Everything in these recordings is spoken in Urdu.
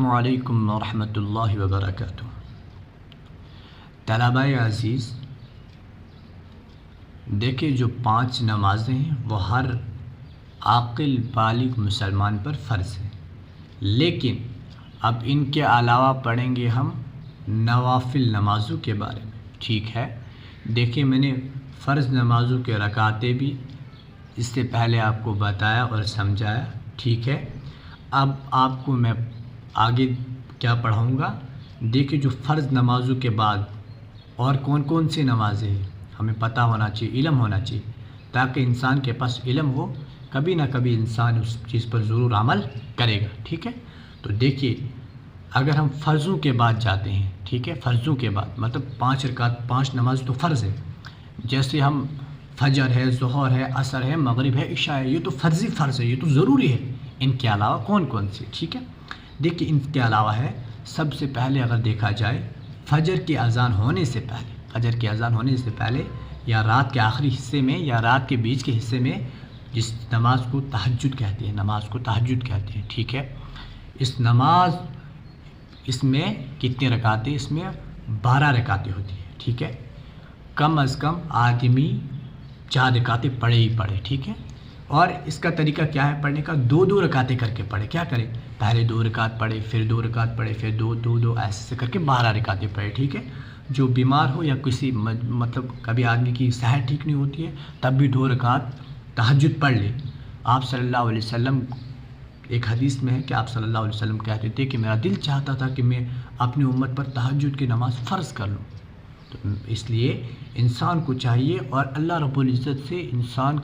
السلام علیکم ورحمۃ اللہ وبرکاتہ۔ طلباء عزیز، دیکھیں جو 5 نمازیں ہیں وہ ہر عاقل بالغ مسلمان پر فرض ہیں، لیکن اب ان کے علاوہ پڑھیں گے ہم نوافل نمازوں کے بارے میں، ٹھیک ہے؟ دیکھیں میں نے فرض نمازوں کے رکعتیں بھی اس سے پہلے آپ کو بتایا اور سمجھایا، ٹھیک ہے؟ اب آپ کو میں آگے کیا پڑھاؤں گا۔ دیکھیں جو فرض نمازوں کے بعد اور کون کون سی نمازیں ہیں ہمیں پتہ ہونا چاہیے، علم ہونا چاہیے، تاکہ انسان کے پاس علم ہو، کبھی نہ کبھی انسان اس چیز پر ضرور عمل کرے گا، ٹھیک ہے؟ تو دیکھیے اگر ہم فرضوں کے بعد جاتے ہیں، ٹھیک ہے، فرضوں کے بعد مطلب 5 رکعت، 5 نماز تو فرض ہے، جیسے ہم فجر ہے، ظہر ہے، عصر ہے، مغرب ہے، عشاء ہے، یہ تو فرضی فرض ہے، یہ تو ضروری ہے۔ ان کے علاوہ کون کون سی، ٹھیک ہے؟ دیکھیے ان کے علاوہ ہے، سب سے پہلے اگر دیکھا جائے فجر کی اذان ہونے سے پہلے، فجر کی اذان ہونے سے پہلے یا رات کے آخری حصے میں یا رات کے بیچ کے حصے میں جس نماز کو تہجد کہتے ہیں، نماز کو تہجد کہتے ہیں، ٹھیک ہے؟ اس میں کتنے رکعتیں؟ اس میں 12 رکعتیں ہوتی ہیں، ٹھیک ہے؟ کم از کم آدمی 4 رکعتیں پڑھے ہی پڑھے، ٹھیک ہے؟ اور اس کا طریقہ کیا ہے پڑھنے کا؟ 2 رکعتیں کر کے پڑھے، کیا کرے؟ پہلے 2 رکعت پڑھے، پھر 2 رکعت پڑھے، پھر 2 ایسے کر کے 12 رکعتیں پڑھے، ٹھیک ہے؟ جو بیمار ہو یا کسی مطلب کبھی آدمی کی صحت ٹھیک نہیں ہوتی ہے تب بھی 2 رکعت تہجد پڑھ لے۔ آپ صلی اللہ علیہ وسلم، ایک حدیث میں ہے کہ آپ صلی اللہ علیہ وسلم کہتے تھے کہ میرا دل چاہتا تھا کہ میں اپنی امت پر تہجد کی نماز فرض کر لوں۔ تو اس لیے انسان کو چاہیے، اور اللہ رب العزت سے انسان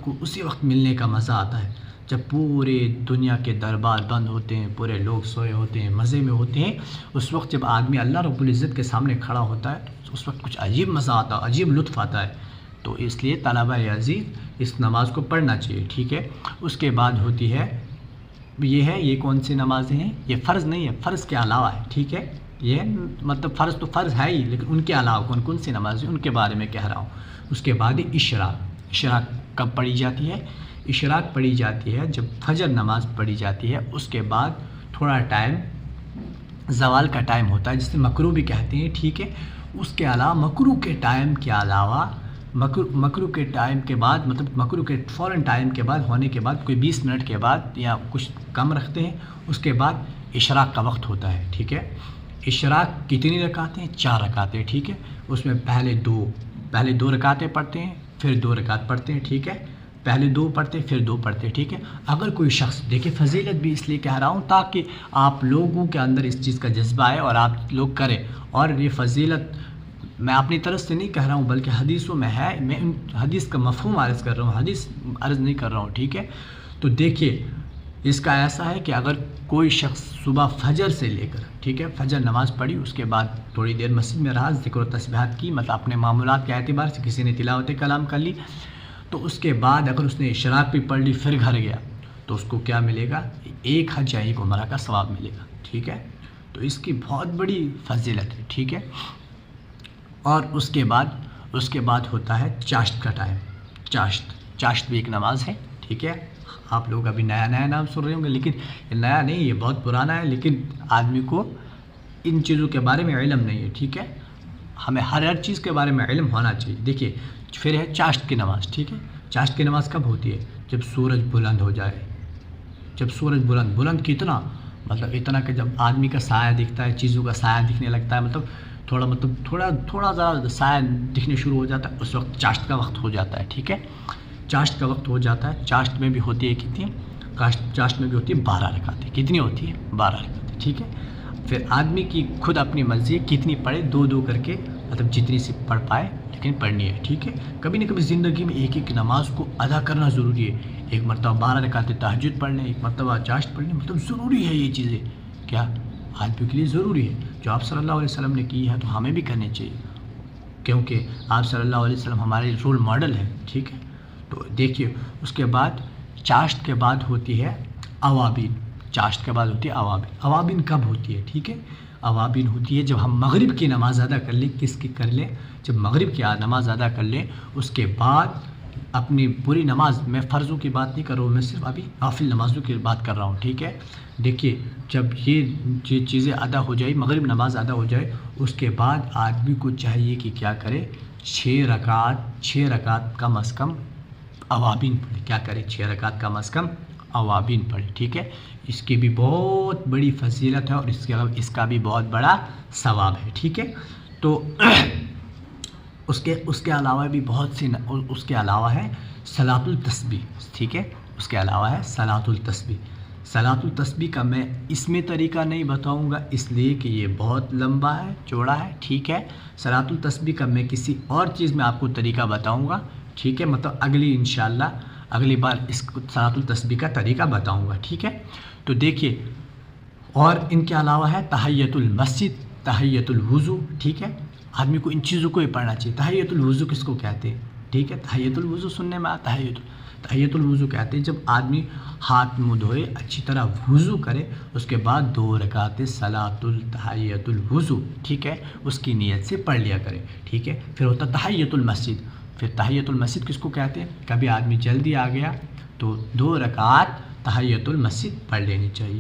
کو اسی وقت ملنے کا مزہ آتا ہے جب پورے دنیا کے دربار بند ہوتے ہیں، پورے لوگ سوئے ہوتے ہیں، مزے میں ہوتے ہیں، اس وقت جب آدمی اللہ رب العزت کے سامنے کھڑا ہوتا ہے تو اس وقت کچھ عجیب مزہ آتا ہے، عجیب لطف آتا ہے۔ تو اس لیے طلباء عزیز اس نماز کو پڑھنا چاہیے، ٹھیک ہے؟ اس کے بعد ہوتی ہے یہ کون سی نمازیں ہیں؟ یہ فرض نہیں ہے، فرض کے علاوہ ہے، ٹھیک ہے؟ یہ مطلب فرض تو فرض ہے ہی، لیکن ان کے علاوہ کون کون سی نمازیں ان کے بارے میں کہہ رہا ہوں۔ اس کے بعد اشراق کب پڑھی جاتی ہے؟ اشراق پڑھی جاتی ہے جب فجر نماز پڑھی جاتی ہے، اس کے بعد تھوڑا ٹائم زوال کا ٹائم ہوتا ہے جسے مکروہ بھی کہتے ہیں، ٹھیک ہے؟ اس کے علاوہ مکروہ کے ٹائم کے علاوہ مکروہ کے ٹائم کے بعد مطلب مکروہ کے فوراً ٹائم کے بعد ہونے کے بعد کوئی 20 منٹ کے بعد یا کچھ کم رکھتے ہیں، اس کے بعد اشراق کا وقت ہوتا ہے، ٹھیک ہے؟ اشراق کتنی رکعتیں؟ 4 رکعتیں، ٹھیک ہے؟ اس میں پہلے دو رکعتیں پڑھتے ہیں، پھر 2 رکعت پڑھتے ہیں، ٹھیک ہے؟ پہلے 2 پڑھتے پھر 2 پڑھتے، ٹھیک ہے؟ اگر کوئی شخص، دیکھیں فضیلت بھی اس لیے کہہ رہا ہوں تاکہ آپ لوگوں کے اندر اس چیز کا جذبہ آئے اور آپ لوگ کریں، اور یہ فضیلت میں اپنی طرف سے نہیں کہہ رہا ہوں بلکہ حدیثوں میں ہے، میں ان حدیث کا مفہوم عرض کر رہا ہوں، حدیث عرض نہیں کر رہا ہوں، ٹھیک ہے؟ تو دیکھیے اس کا ایسا ہے کہ اگر کوئی شخص صبح فجر سے لے کر، ٹھیک ہے، فجر نماز پڑھی، اس کے بعد تھوڑی دیر مسجد میں رہا، ذکر و تسبیحات کی، مطلب اپنے معمولات کے اعتبار سے کسی نے تلاوت کلام کر لی، تو اس کے بعد اگر اس نے اشراق بھی پڑھ لی پھر گھر گیا تو اس کو کیا ملے گا؟ 1 حج یا 1 عمرہ کا ثواب ملے گا، ٹھیک ہے؟ تو اس کی بہت بڑی فضیلت ہے، ٹھیک ہے؟ اور اس کے بعد ہوتا ہے چاشت کا ٹائم۔ چاشت بھی ایک نماز ہے، ٹھیک ہے؟ آپ لوگ ابھی نیا نام سن رہے ہوں گے، لیکن یہ نیا نہیں، یہ بہت پرانا ہے، لیکن آدمی کو ان چیزوں کے بارے میں علم نہیں ہے، ٹھیک ہے؟ ہمیں ہر چیز کے بارے میں علم ہونا چاہیے۔ دیکھیے پھر ہے چاشت کی نماز، ٹھیک ہے؟ چاشت کی نماز کب ہوتی ہے؟ جب سورج بلند ہو جائے، جب سورج بلند کتنا؟ مطلب اتنا کہ جب آدمی کا سایہ دکھتا ہے، چیزوں کا سایہ دکھنے لگتا ہے، مطلب تھوڑا زیادہ سایہ دکھنے شروع ہو جاتا ہے، اس وقت چاشت کا وقت ہو جاتا ہے، ٹھیک ہے؟ چاشت کا وقت ہو جاتا ہے۔ چاشت میں بھی ہوتی ہے کتنی؟ چاشت میں بھی ہوتی ہے 12 رکعتیں۔ کتنی ہوتی ہے؟ 12 رکعتیں، ٹھیک ہے؟ پھر آدمی کی خود اپنی مرضی ہے کتنی پڑھے، 2 کر کے، مطلب جتنی سی پڑھ پائے لیکن پڑھنی ہے، ٹھیک ہے؟ کبھی نہ کبھی زندگی میں ایک نماز کو ادا کرنا ضروری ہے، ایک مرتبہ 12 رکعتیں تہجد پڑھ لیں، ایک مرتبہ چاشت پڑھ لیں، مطلب ضروری ہے یہ چیزیں، کیا آدمی کے لیے ضروری ہے؟ جو آپ صلی اللہ علیہ وسلم نے کی ہے تو ہمیں بھی کرنی چاہیے، کیونکہ آپ صلی اللہ علیہ وسلم ہمارے رول ماڈل ہیں، ٹھیک ہے؟ تو دیکھیے اس کے بعد چاشت کے بعد ہوتی ہے اوابین۔ چاشت کے بعد ہوتی ہے اوابین۔ اوابین کب ہوتی ہے؟ ٹھیک ہے، اوابین ہوتی ہے جب ہم مغرب کی نماز ادا کر لیں، جب مغرب کی نماز ادا کر لیں، اس کے بعد اپنی پوری نماز، میں فرضوں کی بات نہیں کر رہا ہوں، میں صرف ابھی نافل نمازوں کی بات کر رہا ہوں، ٹھیک ہے. دیکھیے جب یہ چیزیں ادا ہو جائے، مغرب نماز ادا ہو جائے، اس کے بعد آدمی کو چاہیے کہ کیا کرے، 6 رکعت کم از کم اوابین پڑھے. کیا کرے؟ 6 رکعت کم از کم اوابین پڑھے، ٹھیک ہے. اس کی بھی بہت بڑی فضیلت ہے اور اس کا بھی بہت بڑا ثواب ہے، ٹھیک ہے. تو اس کے علاوہ بھی بہت سی اس کے علاوہ ہے صلاۃ التسبیح، ٹھیک ہے. اس کے علاوہ ہے صلاۃ التسبیح. صلاۃ التسبیح کا میں اس میں طریقہ نہیں بتاؤں گا، اس لیے کہ یہ بہت لمبا ہے، چوڑا ہے، ٹھیک ہے. صلاۃ التسبیح کا میں کسی اور چیز میں آپ کو طریقہ بتاؤں گا، ٹھیک ہے. مطلب انشاءاللہ اگلی بار اس صلاۃ التسبیح کا طریقہ بتاؤں گا، ٹھیک ہے. تو دیکھیے، اور ان کے علاوہ ہے تحیۃ المسجد، تحیۃ الوضو، ٹھیک ہے. آدمی کو ان چیزوں کو ہی پڑھنا چاہیے. تحیۃ الوضو کس کو کہتے ہیں؟ ٹھیک ہے، تحیۃ الوضو سننے میں آتا ہے. تحیۃ الوضو کہتے ہیں جب آدمی ہاتھ منہ دھوئے، اچھی طرح وضو کرے، اس کے بعد 2 رکعت صلاۃ تحیۃ الوضو، ٹھیک ہے، اس کی نیت سے پڑھ لیا کرے، ٹھیک ہے. پھر ہوتا تحیۃ المسجد. پھر تحیۃ المسجد کس کو کہتے ہیں؟ کبھی آدمی جلدی آ گیا تو 2 رکعت تحیۃ المسجد پڑھ لینی چاہیے.